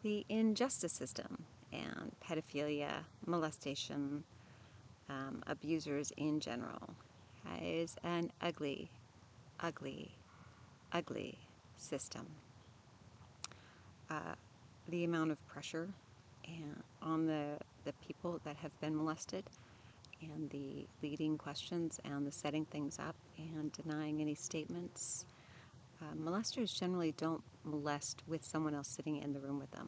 The injustice system and pedophilia, molestation, abusers in general is an ugly, ugly, ugly system. The amount of pressure on the people that have been molested, and the leading questions and the setting things up and denying any statements. Molesters generally don't molest with someone else sitting in the room with them.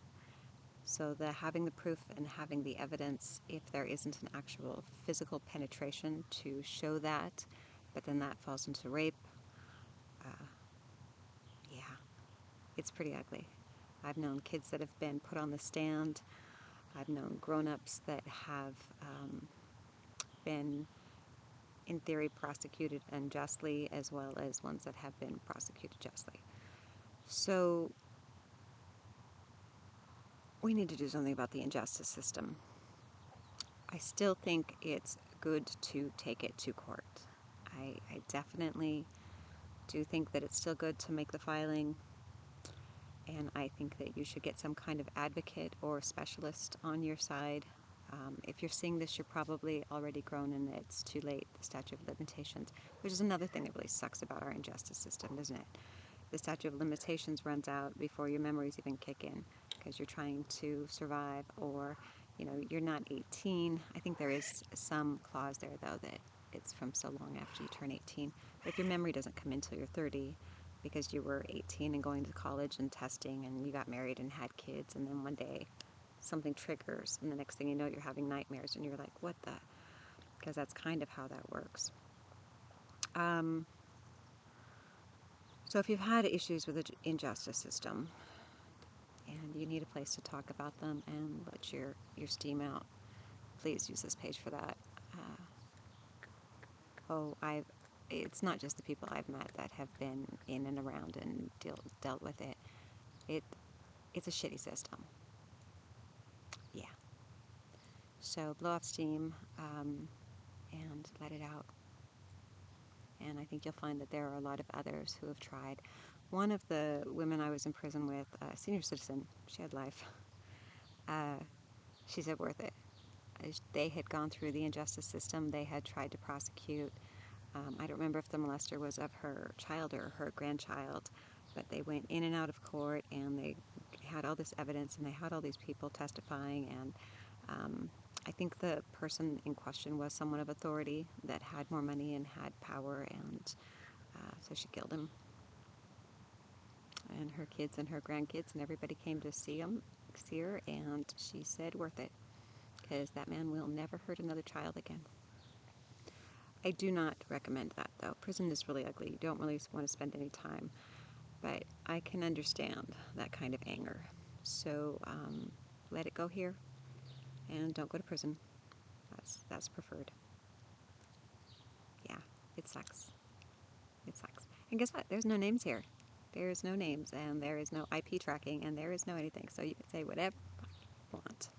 So having the proof and having the evidence, if there isn't an actual physical penetration to show that, but then that falls into rape, yeah, it's pretty ugly. I've known kids that have been put on the stand. I've known grown-ups that have been, in theory, prosecuted unjustly, as well as ones that have been prosecuted justly. So we need to do something about the injustice system. I still think it's good to take it to court. I definitely do think that it's still good to make the filing, and I think that you should get some kind of advocate or specialist on your side. If you're seeing this, you're probably already grown and it's too late, the statute of limitations, which is another thing that really sucks about our injustice system, isn't it? The statute of limitations runs out before your memories even kick in, because you're trying to survive, or you're not 18. I think there is some clause there, though, that it's from so long after you turn 18. But if your memory doesn't come in until you're 30, because you were 18 and going to college and testing, and you got married and had kids, and then one day something triggers, and the next thing you know, you're having nightmares, and you're like, what the? Because that's kind of how that works. So if you've had issues with the injustice system, and you need a place to talk about them and let your steam out, please use this page for that. It's not just the people I've met that have been in and around and dealt with it. It's a shitty system. Yeah. So blow off steam and let it out. And I think you'll find that there are a lot of others who have tried. One of the women I was in prison with, a senior citizen, she had life, she said worth it. They had gone through the injustice system. They had tried to prosecute. I don't remember if the molester was of her child or her grandchild, but they went in and out of court, and they had all this evidence, and they had all these people testifying, and I think the person in question was someone of authority that had more money and had power, and so she killed him. And her kids and her grandkids and everybody came to see her, and she said worth it, because that man will never hurt another child again. I do not recommend that, though. Prison is really ugly. You don't really want to spend any time, but I can understand that kind of anger. So let it go here, and don't go to prison. That's preferred. Yeah, it sucks. It sucks. And guess what? There's no names here. There's no names, and there is no IP tracking, and there is no anything. So you can say whatever you want.